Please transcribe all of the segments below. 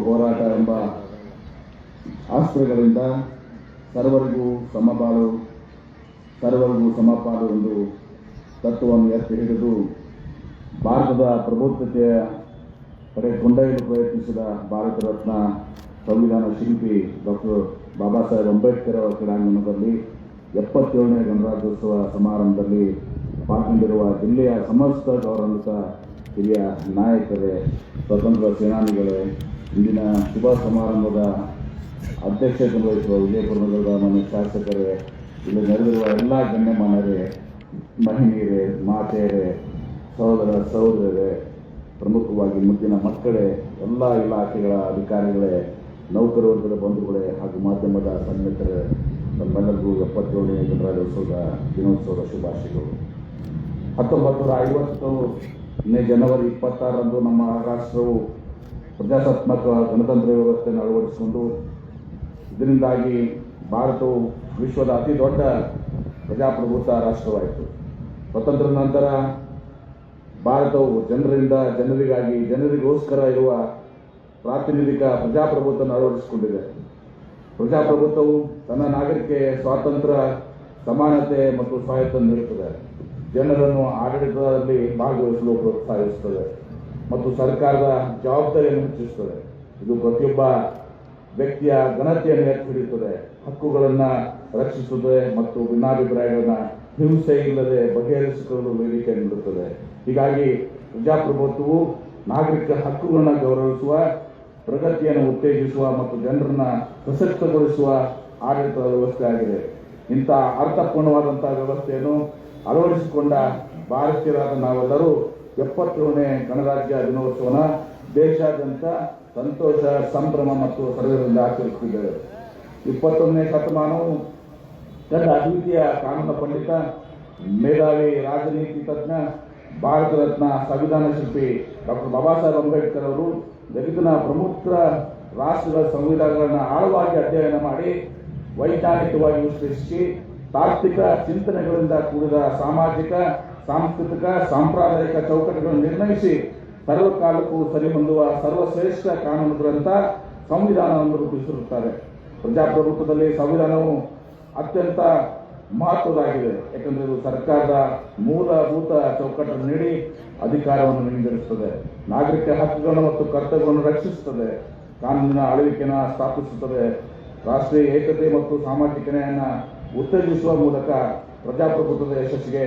ಹೋರಾಟ ಎಂಬ ಆಸ್ತ್ರಗಳಿಂದ ಸರ್ವರಿಗೂ ಸಮಬಾಳು, ಸರ್ವರಿಗೂ ಸಮಪಾಲು ಎಂದು ತತ್ವವನ್ನು ಎತ್ತಿ ಹಿಡಿದು ಭಾರತದ ಪ್ರಭುತ್ವತೆಯ ಕಡೆ ಕೊಂಡೊಯ್ಯಲು ಪ್ರಯತ್ನಿಸಿದ ಭಾರತ ರತ್ನ ಸಂವಿಧಾನ ಶಿಲ್ಪಿ ಡಾಕ್ಟರ್ ಬಾಬಾ ಸಾಹೇಬ್ ಅಂಬೇಡ್ಕರ್ ಅವರ ಕ್ರೀಡಾಂಗಣದಲ್ಲಿ 77ನೇ ಗಣರಾಜ್ಯೋತ್ಸವ ಸಮಾರಂಭದಲ್ಲಿ ಪಾಲ್ಗೊಂಡಿರುವ ಜಿಲ್ಲೆಯ ಸಮಸ್ತ ಗೌರವಾನ್ವಿತ ಹಿರಿಯ ನಾಯಕರೇ, ಸ್ವತಂತ್ರ ಸೇನಾನಿಗಳೇ, ಇಂದಿನ ಶುಭ ಸಮಾರಂಭದ ಅಧ್ಯಕ್ಷತೆ ವಹಿಸುವ ವಿಜಯಪುರ ನಗರದ ಮನೆ ಶಾಸಕರೇ, ಇಲ್ಲಿ ನಡೆದಿರುವ ಎಲ್ಲ ಗಣ್ಯಮಾನ್ಯರೇ, ಮಹಿಳೆಯರೇ, ಮಾತೆಯರೇ, ಸಹೋದರ ಸಹೋದರರೇ, ಪ್ರಮುಖವಾಗಿ ಮುದ್ದಿನ ಮಕ್ಕಳೇ, ಎಲ್ಲ ಇಲಾಖೆಗಳ ಅಧಿಕಾರಿಗಳೇ, ನೌಕರ ವರ್ಗದ ಬಂಧುಗಳೇ ಹಾಗೂ ಮಾಧ್ಯಮದ ಸನ್ನಿಹಿತರೇ, ತಮ್ಮೆಲ್ಲರಿಗೂ 77ನೇ ಗಣರಾಜ್ಯೋತ್ಸವದ ದಿನೋತ್ಸವದ ಶುಭಾಶಯಗಳು. 1950ನೇ ಜನವರಿ 26ರಂದು ನಮ್ಮ ರಾಷ್ಟ್ರವು ಪ್ರಜಾಸತ್ತಾತ್ಮಕ ಗಣತಂತ್ರ ವ್ಯವಸ್ಥೆಯನ್ನು ಅಳವಡಿಸಿಕೊಂಡು ಇದರಿಂದಾಗಿ ಭಾರತವು ವಿಶ್ವದ ಅತಿ ದೊಡ್ಡ ಪ್ರಜಾಪ್ರಭುತ್ವ ರಾಷ್ಟ್ರವಾಯಿತು. ಸ್ವಾತಂತ್ರ್ಯದ ನಂತರ ಭಾರತವು ಜನರಿಂದ ಜನರಿಗಾಗಿ ಜನರಿಗೋಸ್ಕರ ಇರುವ ಪ್ರಾತಿನಿಧಿಕ ಪ್ರಜಾಪ್ರಭುತ್ವವನ್ನು ಅಳವಡಿಸಿಕೊಂಡಿದೆ. ಪ್ರಜಾಪ್ರಭುತ್ವವು ತನ್ನ ನಾಗರಿಕೆ ಸ್ವಾತಂತ್ರ್ಯ, ಸಮಾನತೆ ಮತ್ತು ಸ್ವಾಯತ್ತ ನೀಡುತ್ತದೆ. ಜನರನ್ನು ಆಡಳಿತದಲ್ಲಿ ಭಾಗವಹಿಸಲು ಪ್ರೋತ್ಸಾಹಿಸುತ್ತದೆ ಮತ್ತು ಸರ್ಕಾರದ ಜವಾಬ್ದಾರಿಯನ್ನು ಹೆಚ್ಚಿಸುತ್ತದೆ. ಇದು ಪ್ರತಿಯೊಬ್ಬ ವ್ಯಕ್ತಿಯ ಘನತೆಯನ್ನು ಎತ್ತಿ ಹಿಡಿಯುತ್ತದೆ, ಹಕ್ಕುಗಳನ್ನು ರಕ್ಷಿಸುತ್ತದೆ ಮತ್ತು ಭಿನ್ನಾಭಿಪ್ರಾಯಗಳನ್ನು ಹಿಂಸೆ ಇಲ್ಲದೆ ಬಗೆಹರಿಸಿಕೊಳ್ಳಲು ವೇದಿಕೆ ನೀಡುತ್ತದೆ. ಹೀಗಾಗಿ ಪ್ರಜಾಪ್ರಭುತ್ವವು ನಾಗರಿಕ ಹಕ್ಕುಗಳನ್ನು ಗೌರವಿಸುವ, ಪ್ರಗತಿಯನ್ನು ಉತ್ತೇಜಿಸುವ ಮತ್ತು ಜನರನ್ನು ಸಶಕ್ತಗೊಳಿಸುವ ಆಡಳಿತದ ವ್ಯವಸ್ಥೆ ಆಗಿದೆ. ಇಂಥ ಅರ್ಥಪೂರ್ಣವಾದಂತಹ ವ್ಯವಸ್ಥೆಯನ್ನು ಅಳವಡಿಸಿಕೊಂಡ ಭಾರತೀಯರಾದ ನಾವೆಲ್ಲರೂ 77ನೇ ಗಣರಾಜ್ಯ ದಿನೋತ್ಸವನ ದೇಶಾದ್ಯಂತ ಸಂತೋಷ, ಸಂಭ್ರಮ ಮತ್ತು ಸಡಗರದಿಂದ ಆಚರಿಸುತ್ತಿದ್ದೇವೆ. 21ನೇ ಶತಮಾನವು ತನ್ನ ಅದ್ವಿತೀಯ ಕಾನೂನು ಪಂಡಿತ, ಮೇಧಾವಿ, ರಾಜನೀತಿ ತಜ್ಞ, ಭಾರತ ರತ್ನ ಸಂವಿಧಾನ ಶಿಲ್ಪಿ ಡಾಕ್ಟರ್ ಬಾಬಾ ಸಾಹೇಬ್ ಅಂಬೇಡ್ಕರ್ ಅವರು ಜಗತ್ತಿನ ಪ್ರಮುಖ ರಾಷ್ಟ್ರಗಳ ಸಂವಿಧಾನಗಳನ್ನು ಆಳವಾಗಿ ಅಧ್ಯಯನ ಮಾಡಿ, ವೈಜ್ಞಾನಿಕವಾಗಿ ವಿಶ್ಲೇಷಿಸಿ, ತಾರ್ಕಿಕ ಚಿಂತನೆಗಳಿಂದ ಕೂಡಿದ ಸಾಮಾಜಿಕ, ಸಾಂಸ್ಕೃತಿಕ, ಸಾಂಪ್ರದಾಯಿಕ ಚೌಕಟ್ಟುಗಳನ್ನು ನಿರ್ಣಯಿಸಿ ಸರ್ವಕಾಲಕ್ಕೂ ಸರಿಹೊಂದುವ ಸರ್ವಶ್ರೇಷ್ಠ ಕಾನೂನು ಗ್ರಂಥ ಸಂವಿಧಾನವನ್ನು ರೂಪಿಸಿರುತ್ತಾರೆ. ಪ್ರಜಾಪ್ರಭುತ್ವದಲ್ಲಿ ಸಂವಿಧಾನವು ಅತ್ಯಂತ ಮಹತ್ವದಾಗಿದೆ. ಯಾಕಂದರೆ ಇದು ಸರ್ಕಾರದ ಮೂಲಭೂತ ಚೌಕಟ್ಟನ್ನು ನೀಡಿ ಅಧಿಕಾರವನ್ನು ನಿಯಂತ್ರಿಸುತ್ತದೆ, ನಾಗರಿಕ ಹಕ್ಕುಗಳನ್ನು ಮತ್ತು ಕರ್ತವ್ಯಗಳನ್ನು ರಕ್ಷಿಸುತ್ತದೆ, ಕಾನೂನಿನ ಆಳ್ವಿಕೆಯನ್ನು ಸ್ಥಾಪಿಸುತ್ತದೆ, ರಾಷ್ಟ್ರೀಯ ಏಕತೆ ಮತ್ತು ಸಾಮಾಜಿಕ ನ್ಯಾಯವನ್ನು ಉತ್ತೇಜಿಸುವ ಮೂಲಕ ಪ್ರಜಾಪ್ರಭುತ್ವದ ಯಶಸ್ಸಿಗೆ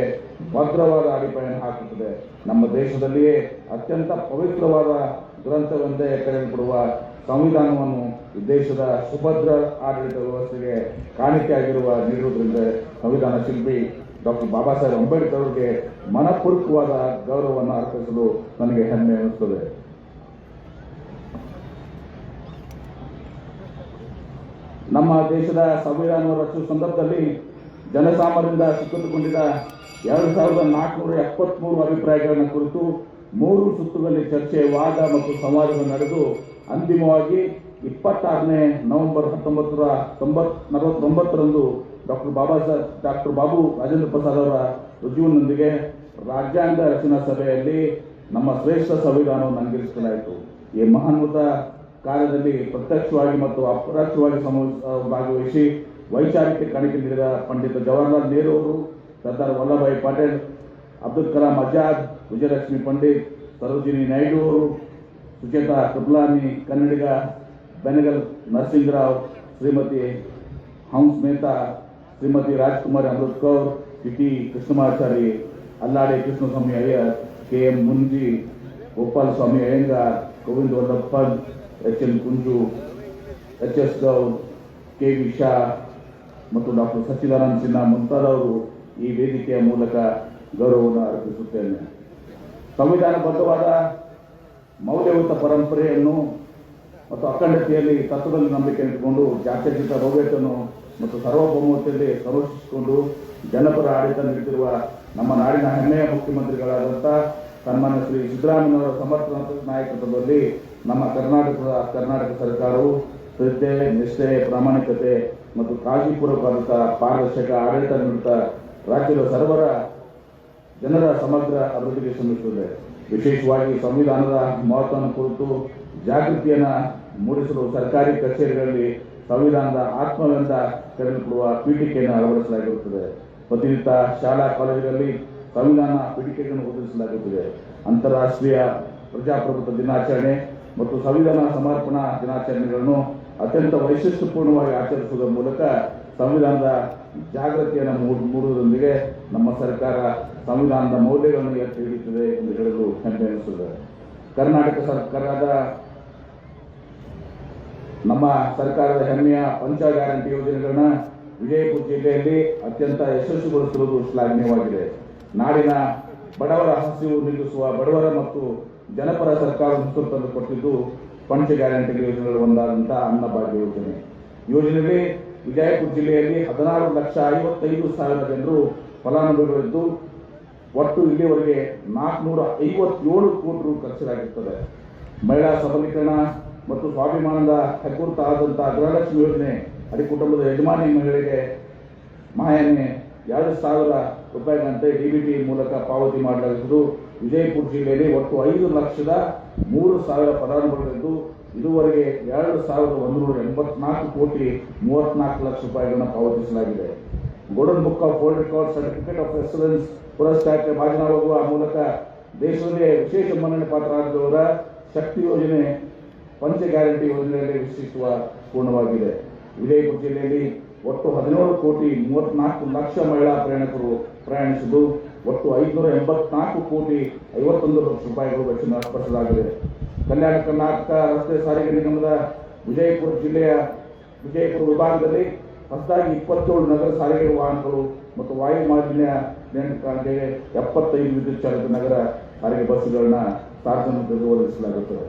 ಭದ್ರವಾದ ಅಡಿಪಾಯವನ್ನು ಹಾಕುತ್ತದೆ. ನಮ್ಮ ದೇಶದಲ್ಲಿಯೇ ಅತ್ಯಂತ ಪವಿತ್ರವಾದ ಗ್ರಂಥವೆಂದೇ ಕರೆಯಲ್ಪಡುವ ಸಂವಿಧಾನವನ್ನು ಈ ದೇಶದ ಸುಭದ್ರ ಆಡಳಿತ ವ್ಯವಸ್ಥೆಗೆ ನೀಡುವುದರಿಂದ ಸಂವಿಧಾನ ಶಿಲ್ಪಿ ಡಾಕ್ಟರ್ ಬಾಬಾ ಸಾಹೇಬ್ ಅಂಬೇಡ್ಕರ್ ಅವರಿಗೆ ಮನಪೂರ್ವಕವಾದ ಗೌರವವನ್ನು ಅರ್ಪಿಸಲು ನನಗೆ ಹೆಮ್ಮೆ ಎನಿಸುತ್ತದೆ. ನಮ್ಮ ದೇಶದ ಸಂವಿಧಾನವನ್ನು ರಚಿಸುವ ಸಂದರ್ಭದಲ್ಲಿ ಜನಸಾಮಾನ್ಯರಿಂದ ಸಿಕ್ಕಿದುಕೊಂಡಿದ್ದ 2473 ಅಭಿಪ್ರಾಯಗಳನ್ನು ಕುರಿತು 3 ಸುತ್ತುಗಳಲ್ಲಿ ಚರ್ಚೆ, ವಾದ ಮತ್ತು ಸಂವಾದಗಳು ನಡೆದು ಅಂತಿಮವಾಗಿ 26ನೇ ನವೆಂಬರ್ 1949ರಂದು ಡಾಕ್ಟರ್ ಬಾಬು ರಾಜೇಂದ್ರ ಪ್ರಸಾದ್ ಅವರ ರುಜುವಿನೊಂದಿಗೆ ರಾಜ್ಯಾಂಗ ರಚನಾ ಸಭೆಯಲ್ಲಿ ನಮ್ಮ ಶ್ರೇಷ್ಠ ಸಂವಿಧಾನವನ್ನು ಅಂಗೀಕರಿಸಲಾಯಿತು. ಈ ಮಹಾನ್ವಿತ ಕಾರ್ಯದಲ್ಲಿ ಪ್ರತ್ಯಕ್ಷವಾಗಿ ಮತ್ತು ಅಪರೋಕ್ಷವಾಗಿ ಭಾಗವಹಿಸಿ ವೈಚಾರಿಕ ಕಾಣಿಕೆ ನೀಡಿದ ಪಂಡಿತ ಜವಾಹರ್ಲಾಲ್ ನೆಹರು ಅವರು, ಸರ್ದಾರ್ ವಲ್ಲಭಭಾಯಿ ಪಟೇಲ್, ಅಬ್ದುಲ್ ಕಲಾಂ ಆಜಾದ್, ವಿಜಯಲಕ್ಷ್ಮಿ ಪಂಡಿತ್, ಸರೋಜಿನಿ ನಾಯ್ಡು ಅವರು, ಸುಚೇತಾ ಕೃಪಲಾನಿ, ಕನ್ನಡಿಗ Benegal Narasinga Rao, Shrimati Hans Mehta, Shrimati Rajkumari Amrit Kaur, T Krishnamachari, Alladi Krishnaswami Ayyar, KM Munshi, Gopala Swami Ayyangar, Govind Vallabh Pant, HL Kunzru, HS Gour, KV Shah ಮತ್ತು ಡಾಕ್ಟರ್ ಸಚ್ಚಿದಾನಂದ ಸಿನ್ಹಾ ಮುಂತಾದವರು ಈ ವೇದಿಕೆಯ ಮೂಲಕ ಗೌರವವನ್ನು ಅರ್ಪಿಸುತ್ತೇನೆ. ಸಂವಿಧಾನಬದ್ಧವಾದ ಮೌಲ್ಯಯುತ ಪರಂಪರೆಯನ್ನು ಮತ್ತು ಅಖಂಡತೆಯಲ್ಲಿ ತತ್ವದಲ್ಲಿ ನಂಬಿಕೆ ಇಟ್ಟುಕೊಂಡು ಜಾತ್ಯತೀತ ಭವ್ಯತೆಯನ್ನು ಮತ್ತು ಸಾರ್ವಭೌಮತೆಯಲ್ಲಿ ಸಂರಕ್ಷಿಸಿಕೊಂಡು ಜನಪರ ಆಡಳಿತ ನೀಡುತ್ತಿರುವ ನಮ್ಮ ನಾಡಿನ ಹೆಮ್ಮೆಯ ಮುಖ್ಯಮಂತ್ರಿಗಳಾದಂಥ ಸನ್ಮಾನ್ಯ ಶ್ರೀ ಸಿದ್ದರಾಮಯ್ಯನವರ ಸಮರ್ಥ ನಾಯಕತ್ವದಲ್ಲಿ ನಮ್ಮ ಕರ್ನಾಟಕ ಸರ್ಕಾರವು ಶ್ರದ್ಧೆ, ನಿಷ್ಠೆ, ಪ್ರಾಮಾಣಿಕತೆ ಮತ್ತು ಕಾಳಜಿಪೂರ್ವಕವಾದಂಥ ಪಾರದರ್ಶಕ ಆಡಳಿತ ನೀಡುತ್ತಾ ರಾಜ್ಯದ ಸರ್ವರ ಜನರ ಸಮಗ್ರ ಅಭಿವೃದ್ಧಿಗೆ ಶ್ರಮಿಸುತ್ತದೆ. ವಿಶೇಷವಾಗಿ ಸಂವಿಧಾನದ ಮಹತ್ವವನ್ನು ಕುರಿತು ಜಾಗೃತಿಯನ್ನು ಮೂಡಿಸಲು ಸರ್ಕಾರಿ ಕಚೇರಿಗಳಲ್ಲಿ ಸಂವಿಧಾನದ ಆತ್ಮವೆಂದ ಕರೆಯಲ್ಪಡುವ ಪೀಠಿಕೆಯನ್ನು ಅಳವಡಿಸಲಾಗಿರುತ್ತದೆ. ಪ್ರತಿನಿತ್ಯ ಶಾಲಾ ಕಾಲೇಜುಗಳಲ್ಲಿ ಸಂವಿಧಾನ ಪೀಠಿಕೆಗಳನ್ನು ಒದಗಿಸಲಾಗುತ್ತದೆ. ಅಂತಾರಾಷ್ಟ್ರೀಯ ಪ್ರಜಾಪ್ರಭುತ್ವ ದಿನಾಚರಣೆ ಮತ್ತು ಸಂವಿಧಾನ ಸಮರ್ಪಣಾ ದಿನಾಚರಣೆಗಳನ್ನು ಅತ್ಯಂತ ವೈಶಿಷ್ಟ್ಯಪೂರ್ಣವಾಗಿ ಆಚರಿಸುವುದರ ಮೂಲಕ ಸಂವಿಧಾನದ ಜಾಗೃತಿಯನ್ನು ಮೂಡುವುದರೊಂದಿಗೆ ನಮ್ಮ ಸರ್ಕಾರ ಸಂವಿಧಾನದ ಮೌಲ್ಯಗಳನ್ನು ಎತ್ತಿ ಹಿಡಿಯುತ್ತದೆ ಎಂದು ಹೇಳಲು ಹೆಮ್ಮೆ ಎನಿಸುತ್ತದೆ. ಕರ್ನಾಟಕ ಸರ್ಕಾರದ ನಮ್ಮ ಸರ್ಕಾರದ ಹೆಮ್ಮೆಯ ಪಂಚ ಗ್ಯಾರಂಟಿ ಯೋಜನೆಗಳನ್ನ ವಿಜಯಪುರ ಜಿಲ್ಲೆಯಲ್ಲಿ ಅತ್ಯಂತ ಯಶಸ್ವಿಗೊಳಿಸಿರುವುದು ಶ್ಲಾಘನೀಯವಾಗಿದೆ. ನಾಡಿನ ಬಡವರ ಹಸಿವು ನೀಗಿಸುವ ಬಡವರ ಮತ್ತು ಜನಪರ ಸರ್ಕಾರ ತಂದು ಕೊಟ್ಟಿದ್ದು ಪಂಚ ಗ್ಯಾರಂಟಿ ಯೋಜನೆಗಳು ಒಂದಾದಂತಹ ಅನ್ನಭಾಗ್ಯ ಯೋಜನೆ. ಯೋಜನೆಯಲ್ಲಿ ವಿಜಯಪುರ ಜಿಲ್ಲೆಯಲ್ಲಿ 16,55,000 ಜನರು ಫಲಾನುಭವಿಗಳಿದ್ದು ಒಟ್ಟು ಇಲ್ಲಿವರೆಗೆ 457 ಕೋಟಿ ರು ಖರ್ಚಾಗಿರುತ್ತದೆ. ಮಹಿಳಾ ಸಬಲೀಕರಣ ಮತ್ತು ಸ್ವಾಭಿಮಾನದ ಹೆಗ್ಗುರುತ ಆದಂತಹ ಗೃಹಲಕ್ಷ್ಮಿ ಯೋಜನೆ ಅಡಿ ಕುಟುಂಬದ ಯಜಮಾನಿ ಮಹಿಳೆಗೆ ಮಾಯನೆ 2,000 ರೂಪಾಯಿಗಳಂತೆ ಡಿಬಿಟಿ ಮೂಲಕ ಪಾವತಿ ಮಾಡಲಾಗಿದ್ದು ವಿಜಯಪುರ ಜಿಲ್ಲೆಯಲ್ಲಿ ಒಟ್ಟು 5,03,000 ಫಲಾನುಭವಿಗಳಿದ್ದು ಇದುವರೆಗೆ 2,184 ಕೋಟಿ 34 ಲಕ್ಷ ರೂಪಾಯಿಗಳನ್ನು ಪಾವತಿಸಲಾಗಿದೆ. Golden book of world record certificate of excellence ಪುರಸ್ಕಾರಕ್ಕೆ ಭಾಜನವಾಗುವ ಮೂಲಕ ದೇಶದಲ್ಲೇ ವಿಶೇಷ ಮನ್ನಣೆ ಪಾತ್ರರಾದವರ ಶಕ್ತಿ ಯೋಜನೆ ಪಂಚ ಗ್ಯಾರಂಟಿ ಯೋಜನೆಯಲ್ಲಿ ವಿಶೇಷಿಸುವ ಪೂರ್ಣವಾಗಿದೆ. ವಿಜಯಪುರ ಜಿಲ್ಲೆಯಲ್ಲಿ ಒಟ್ಟು 17 ಕೋಟಿ 34 ಲಕ್ಷ ಮಹಿಳಾ ಪ್ರಯಾಣಿಕರು ಪ್ರಯಾಣಿಸಿದ್ದು ಒಟ್ಟು 584 ಕೋಟಿ 51 ಲಕ್ಷ ರೂಪಾಯಿಗಳು ವೆಚ್ಚ ಸ್ಪರ್ಶಲಾಗಿದೆ. ಕಲ್ಯಾಣ ಕರ್ನಾಟಕ ರಸ್ತೆ ಸಾರಿಗೆ ನಿಗಮದ ವಿಜಯಪುರ ಜಿಲ್ಲೆಯ ವಿಜಯಪುರ ವಿಭಾಗದಲ್ಲಿ ಹೊಸದಾಗಿ 27 ನಗರ ಸಾರಿಗೆ ವಾಹನಗಳು ಮತ್ತು ವಾಯು ಮಾಲಿನ್ಯ ನಿಯಂತ್ರಣಕ್ಕೆ 75 ವಿದ್ಯುತ್ ಚಾಲಿತ ನಗರ ಸಾರಿಗೆ ಬಸ್ಸುಗಳನ್ನ ಸಾರ್ವಜನಿಕರಿಗೆ ಒದಗಿಸಲಾಗುತ್ತದೆ,